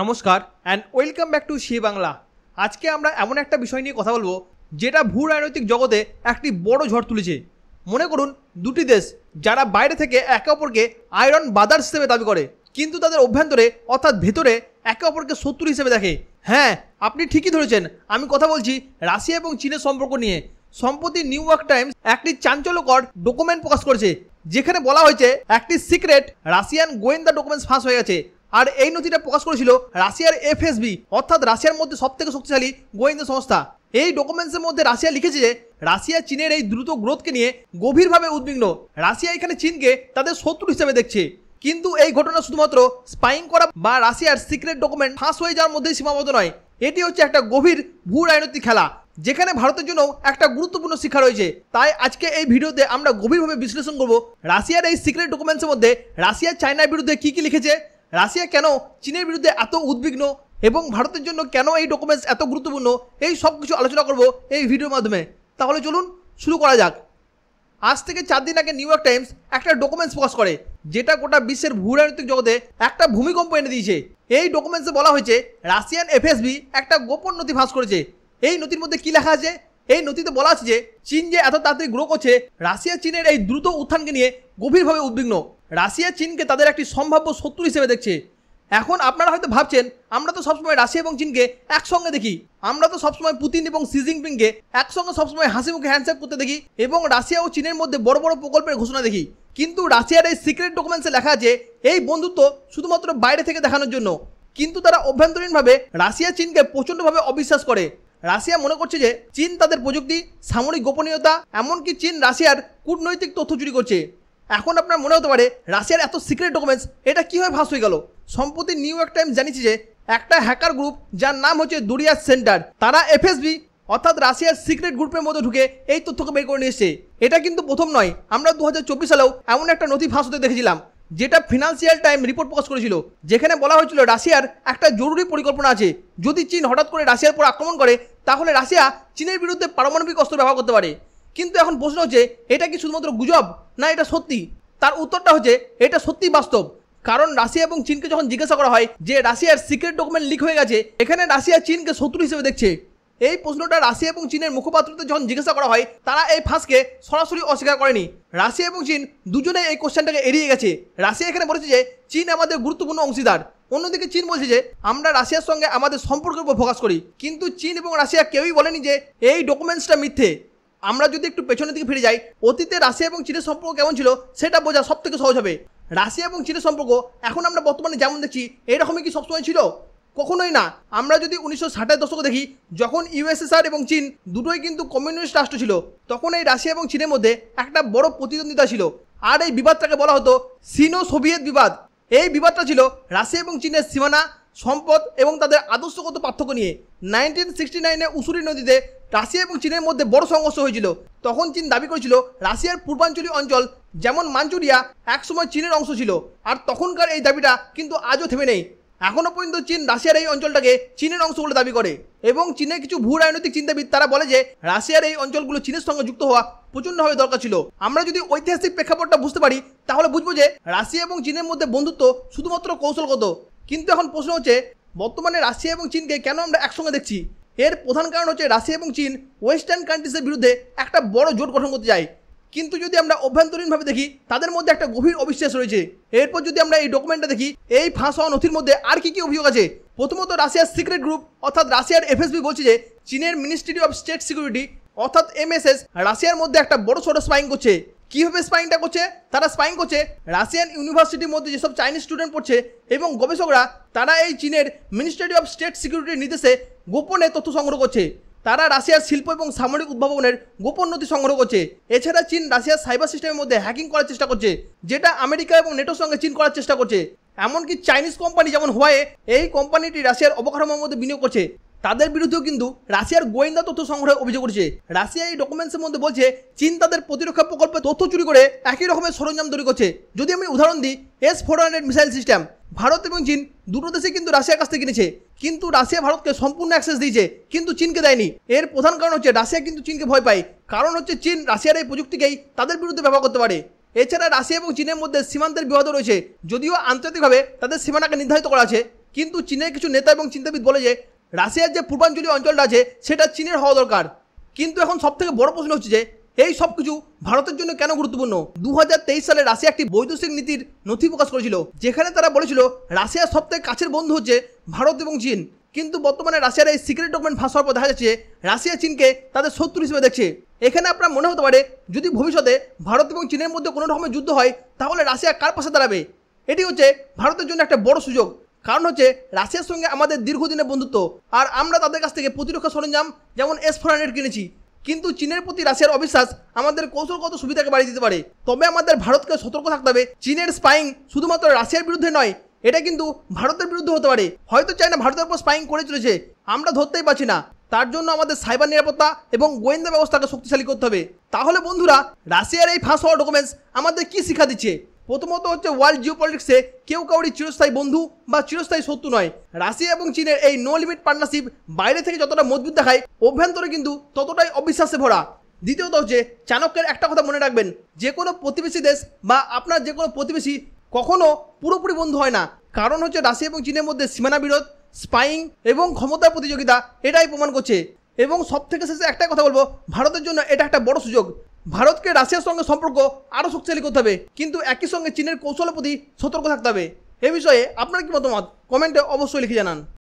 নমস্কার and welcome back to Zee Bangla. আজকে আমরা এমন একটা বিষয় নিয়ে কথা বলবো যেটা ভূ রাজনৈতিক জগতে একটি বড় ঝড় তুলেছে। মনে করুন দুটি দেশ যারা বাইরে থেকে একে অপরকে আয়রন ব্রাদার্স হিসেবে দাবি করে, কিন্তু তাদের অভ্যন্তরে অর্থাৎ ভেতরে একে অপরকে শত্রু হিসেবে দেখে। হ্যাঁ, আপনি ঠিকই ধরেছেন, আমি কথা বলছি রাশিয়া এবং চীনের সম্পর্ক নিয়ে। সম্প্রতি নিউ ইয়র্ক টাইমস একটি চাঞ্চল্যকর ডকুমেন্ট প্রকাশ করেছে, যেখানে বলা হয়েছে একটি সিক্রেট রাশিয়ান গোয়েন্দা ডকুমেন্টস ফাঁস হয়ে গেছে। আর এই নথিটা প্রকাশ করেছিল রাশিয়ার এফএসবি, অর্থাৎ রাশিয়ার মধ্যে সবথেকে শক্তিশালী গোয়েন্দা সংস্থা। এই ডকুমেন্টসের মধ্যে রাশিয়া লিখেছে যে রাশিয়া চীনের এই দ্রুত গ্রোথকে নিয়ে গভীরভাবে উদ্বিগ্ন। রাশিয়া এখানে চীনকে তাদের শত্রু হিসেবে দেখছে। কিন্তু এই ঘটনা শুধুমাত্র স্পাইং করা বা রাশিয়ার সিক্রেট ডকুমেন্ট ফাঁস হয়ে যাওয়ার মধ্যেই সীমাবদ্ধ নয়, এটি হচ্ছে একটা গভীর ভূ রাজনৈতিক খেলা, যেখানে ভারতের জন্য একটা গুরুত্বপূর্ণ শিক্ষা রয়েছে। তাই আজকে এই ভিডিওতে আমরা গভীরভাবে বিশ্লেষণ করব রাশিয়ার এই সিক্রেট ডকুমেন্টসের মধ্যে রাশিয়া চায়নার বিরুদ্ধে কী কী লিখেছে, রাশিয়া কেন চীনের বিরুদ্ধে এত উদ্বিগ্ন এবং ভারতের জন্য কেন এই ডকুমেন্টস এত গুরুত্বপূর্ণ, এই সব কিছু আলোচনা করব এই ভিডিওর মাধ্যমে। তাহলে চলুন শুরু করা যাক। আজ থেকে 4 দিন আগে নিউ ইয়র্ক টাইমস একটা ডকুমেন্টস প্রকাশ করে, যেটা গোটা বিশ্বের ভূ রাজনৈতিক জগতে একটা ভূমিকম্প এনে দিয়েছে। এই ডকুমেন্টসে বলা হয়েছে রাশিয়ান এফএসবি একটা গোপন নথি ফাঁস করেছে। এই নথির মধ্যে কি লেখা আছে? এই নথিতে বলা আছে যে চীন যে এত তাড়াতাড়ি গ্রো করছে, রাশিয়া চীনের এই দ্রুত উত্থানকে নিয়ে গভীরভাবে উদ্বিগ্ন। রাশিয়া চীনকে তাদের একটি সম্ভাব্য শত্রু হিসেবে দেখছে। এখন আপনারা হয়তো ভাবছেন, আমরা তো সবসময় রাশিয়া এবং চীনকে একসঙ্গে দেখি, আমরা তো সবসময় পুতিন এবং শি জিনপিংকে একসঙ্গে সবসময় হাসি মুখে হ্যান্ডশেক করতে দেখি এবং রাশিয়া ও চীনের মধ্যে বড় বড় প্রকল্পের ঘোষণা দেখি। কিন্তু রাশিয়ার এই সিক্রেট ডকুমেন্টসে লেখা আছে এই বন্ধুত্ব শুধুমাত্র বাইরে থেকে দেখানোর জন্য, কিন্তু তারা অভ্যন্তরীণভাবে রাশিয়া চীনকে প্রচণ্ডভাবে অবিশ্বাস করে। রাশিয়া মনে করছে যে চীন তাদের প্রযুক্তি, সামরিক গোপনীয়তা, এমনকি চীন রাশিয়ার কূটনৈতিক তথ্য চুরি করছে। এখন আপনার মনে হতে পারে রাশিয়ার এত সিক্রেট ডকুমেন্টস এটা কীভাবে ফাঁস হয়ে গেল। সম্প্রতি নিউ ইয়র্ক টাইমস জানিয়েছে যে একটা হ্যাকার গ্রুপ যার নাম হচ্ছে দুরিয়াস সেন্টার, তারা এফএসবি অর্থাৎ রাশিয়ার সিক্রেট গ্রুপের মধ্যে ঢুকে এই তথ্যকে বের করে নিয়ে এসেছে। এটা কিন্তু প্রথম নয়, আমরা 2024 সালেও এমন একটা নথি ফাঁস হতে দেখেছিলাম, যেটা ফিনান্সিয়াল টাইম রিপোর্ট প্রকাশ করেছিল, যেখানে বলা হয়েছিল রাশিয়ার একটা জরুরি পরিকল্পনা আছে। যদি চীন হঠাৎ করে রাশিয়ার উপর আক্রমণ করে, তাহলে রাশিয়া চীনের বিরুদ্ধে পারমাণবিক অস্ত্র ব্যবহার করতে পারে। কিন্তু এখন প্রশ্ন হচ্ছে, এটা কি শুধুমাত্র গুজব না এটা সত্যি? তার উত্তরটা হচ্ছে এটা সত্যি বাস্তব। কারণ রাশিয়া এবং চীনকে যখন জিজ্ঞাসা করা হয় যে রাশিয়ার সিক্রেট ডকুমেন্ট লিক হয়ে গেছে, এখানে রাশিয়া চীনকে শত্রু হিসেবে দেখছে। এই প্রশ্নটা রাশিয়া এবং চীনের মুখপাত্রদের যখন জিজ্ঞাসা করা হয়, তারা এই ফাঁসকে সরাসরি অস্বীকার করেনি। রাশিয়া এবং চীন দুজনে এই কোশ্চেনটাকে এড়িয়ে গেছে। রাশিয়া এখানে বলেছে যে চীন আমাদের গুরুত্বপূর্ণ অংশীদার, অন্যদিকে চীন বলছে যে আমরা রাশিয়ার সঙ্গে আমাদের সম্পর্কের উপর ফোকাস করি। কিন্তু চীন এবং রাশিয়া কেউই বলেনি যে এই ডকুমেন্টসটা মিথ্যে। আমরা যদি একটু পেছনের দিকে ফিরে যাই, অতীতে রাশিয়া এবং চীনের সম্পর্ক কেমন ছিল সেটা বোঝা সব থেকে সহজ হবে। রাশিয়া এবং চীনের সম্পর্ক এখন আমরা বর্তমানে যেমন দেখছি এরকমই কি সবসময় ছিল? কখনোই না। আমরা যদি 1960-এর দশকে দেখি, যখন ইউএসএসআর এবং চীন দুটোই কিন্তু কমিউনিস্ট রাষ্ট্র ছিল, তখন এই রাশিয়া এবং চীনের মধ্যে একটা বড় প্রতিদ্বন্দ্বিতা ছিল। আর এই বিবাদটাকে বলা হতো সিনো সোভিয়েত বিবাদ। এই বিবাদটা ছিল রাশিয়া এবং চীনের সীমানা, সম্পদ এবং তাদের আদর্শগত পার্থক্য নিয়ে। 1969-এ উসুরি নদীতে রাশিয়া এবং চীনের মধ্যে বড় সংঘর্ষ হয়েছিল। তখন চীন দাবি করেছিল রাশিয়ার পূর্বাঞ্চলীয় অঞ্চল যেমন মাঞ্চুরিয়া একসময় চীনের অংশ ছিল। আর তখনকার এই দাবিটা কিন্তু আজও থেমে নেই। এখনও পর্যন্ত চীন রাশিয়ার এই অঞ্চলটাকে চীনের অংশ বলে দাবি করে এবং চীনের কিছু ভূ রাজনৈতিক চিন্তাবিদ তারা বলে যে রাশিয়ার এই অঞ্চলগুলো চীনের সঙ্গে যুক্ত হওয়া প্রচণ্ডভাবে দরকার ছিল। আমরা যদি ঐতিহাসিক প্রেক্ষাপটটা বুঝতে পারি, তাহলে বুঝবো যে রাশিয়া এবং চীনের মধ্যে বন্ধুত্ব শুধুমাত্র কৌশলগত। কিন্তু এখন প্রশ্ন হচ্ছে, বর্তমানে রাশিয়া এবং চীনকে কেন আমরা একসঙ্গে দেখছি? এর প্রধান কারণ হচ্ছে রাশিয়া এবং চীন ওয়েস্টার্ন কান্ট্রিজের বিরুদ্ধে একটা বড় জোট গঠন করতে চায়। কিন্তু যদি আমরা অভ্যন্তরীণভাবে দেখি, তাদের মধ্যে একটা গভীর অবিশ্বাস রয়েছে। এরপর যদি আমরা এই ডকুমেন্টটা দেখি, এই ফাঁস হওয়া নথির মধ্যে আর কি কি অভিযোগ আছে। প্রথমত, রাশিয়ার সিক্রেট গ্রুপ অর্থাৎ রাশিয়ার এফএসবি বলছে যে চীনের মিনিস্ট্রি অফ স্টেট সিকিউরিটি অর্থাৎ এমএসএস রাশিয়ার মধ্যে একটা বড় সড়ো স্পাইং করছে। কীভাবে স্পাইংটা করছে? তারা স্পাইং করছে রাশিয়ান ইউনিভার্সিটির মধ্যে যেসব চাইনিজ স্টুডেন্ট পড়ছে এবং গবেষকরা, তারা এই চীনের মিনিস্ট্রি অফ স্টেট সিকিউরিটির নির্দেশে গোপনে তথ্য সংগ্রহ করছে। তারা রাশিয়ার শিল্প এবং সামরিক উদ্ভাবনের গোপন নথি সংগ্রহ করছে। এছাড়া চীন রাশিয়ার সাইবার সিস্টেমের মধ্যে হ্যাকিং করার চেষ্টা করছে, যেটা আমেরিকা এবং নেটোর সঙ্গে চীন করার চেষ্টা করছে। এমনকি চাইনিজ কোম্পানি যেমন হুয়াওয়ে, এই কোম্পানিটি রাশিয়ার অবকাঠামোর মধ্যে বিনিয়োগ করছে। তাদের বিরুদ্ধেও কিন্তু রাশিয়ার গোয়েন্দা তথ্য সংগ্রহের অভিযোগ উঠেছে। রাশিয়া এই ডকুমেন্টসের মধ্যে বলছে চীন তাদের প্রতিরক্ষা প্রকল্পে তথ্য চুরি করে একই রকমের সরঞ্জাম তৈরি করছে। যদি আমি উদাহরণ দিই, S-400 মিসাইল সিস্টেম ভারত এবং চীন দুটো দেশে কিন্তু রাশিয়ার কাছ থেকে কিনেছে, কিন্তু রাশিয়া ভারতকে সম্পূর্ণ অ্যাক্সেস দিয়েছে কিন্তু চীনকে দেয়নি। এর প্রধান কারণ হচ্ছে রাশিয়া কিন্তু চীনকে ভয় পায়, কারণ হচ্ছে চীন রাশিয়ার এই প্রযুক্তিকেই তাদের বিরুদ্ধে ব্যবহার করতে পারে। এছাড়া রাশিয়া এবং চীনের মধ্যে সীমান্তের বিবাদও রয়েছে, যদিও আন্তর্জাতিকভাবে তাদের সীমানাকে নির্ধারিত করা আছে, কিন্তু চীনের কিছু নেতা এবং চিন্তাবিদ বলে যে রাশিয়ার যে পূর্বাঞ্চলীয় অঞ্চলটা আছে সেটা চীনের হওয়া দরকার। কিন্তু এখন সবথেকে বড় প্রশ্ন হচ্ছে যে এই সব কিছু ভারতের জন্য কেন গুরুত্বপূর্ণ। 2023 সালে রাশিয়া একটি বৈদেশিক নীতির নথি প্রকাশ করেছিল, যেখানে তারা বলেছিল রাশিয়ার সবথেকে কাছের বন্ধু হচ্ছে ভারত এবং চীন। কিন্তু বর্তমানে রাশিয়ার এই সিক্রেট ডকুমেন্ট ফাঁস হওয়ার পর দেখা যাচ্ছে রাশিয়া চীনকে তাদের শত্রু হিসেবে দেখছে। এখানে আপনার মনে হতে পারে যদি ভবিষ্যতে ভারত এবং চীনের মধ্যে কোনো রকমের যুদ্ধ হয় তাহলে রাশিয়া কার পাশে দাঁড়াবে। এটি হচ্ছে ভারতের জন্য একটা বড় সুযোগ, কারণ হচ্ছে রাশিয়ার সঙ্গে আমাদের দীর্ঘদিনের বন্ধুত্ব, আর আমরা তাদের কাছ থেকে প্রতিরক্ষা সরঞ্জাম যেমন S-400 কিনেছি। কিন্তু চীনের প্রতি রাশিয়ার অবিশ্বাস আমাদের কৌশলগত সুবিধাকে বাড়িয়ে দিতে পারে। তবে আমাদের ভারতকে সতর্ক থাকতে হবে, চীনের স্পাইং শুধুমাত্র রাশিয়ার বিরুদ্ধে নয়, এটা কিন্তু ভারতের বিরুদ্ধে হতে পারে। হয়তো চায়না ভারতের উপর স্পাইং করে চলেছে, আমরা ধরতেই পারছি না। তার জন্য আমাদের সাইবার নিরাপত্তা এবং গোয়েন্দা ব্যবস্থাকে শক্তিশালী করতে হবে। তাহলে বন্ধুরা, রাশিয়ার এই ফাঁস হওয়া ডকুমেন্টস আমাদের কি শিক্ষা দিচ্ছে? প্রথমত হচ্ছে ওয়ার্ল্ড জিওপলিটিক্সে কেউ কাউরি চিরস্থায়ী বন্ধু বা চিরস্থায়ী শত্রু নয়। রাশিয়া এবং চীনের এই নো লিমিট পার্টনারশিপ বাইরে থেকে যতটা মজবুত দেখায়, অভ্যন্তরে কিন্তু ততটাই অবিশ্বাসে ভরা। দ্বিতীয়ত হচ্ছে চাণক্যের একটা কথা মনে রাখবেন, যে কোনো প্রতিবেশী দেশ বা আপনার যে কোনো প্রতিবেশী কখনো পুরোপুরি বন্ধু হয় না। কারণ হচ্ছে রাশিয়া এবং চীনের মধ্যে সীমানা বিরোধ, স্পাইং এবং ক্ষমতার প্রতিযোগিতা এটাই প্রমাণ করছে। এবং সব থেকে শেষে একটাই কথা বলবো, ভারতের জন্য এটা একটা বড় সুযোগ। ভারতকে রাশিয়ার সঙ্গে সম্পর্ক আরও শক্তিশালী করতে হবে, কিন্তু একই সঙ্গে চীনের কৌশলের প্রতি সতর্ক থাকতে হবে। এ বিষয়ে আপনার কি মতামত কমেন্টে অবশ্যই লিখে জানান।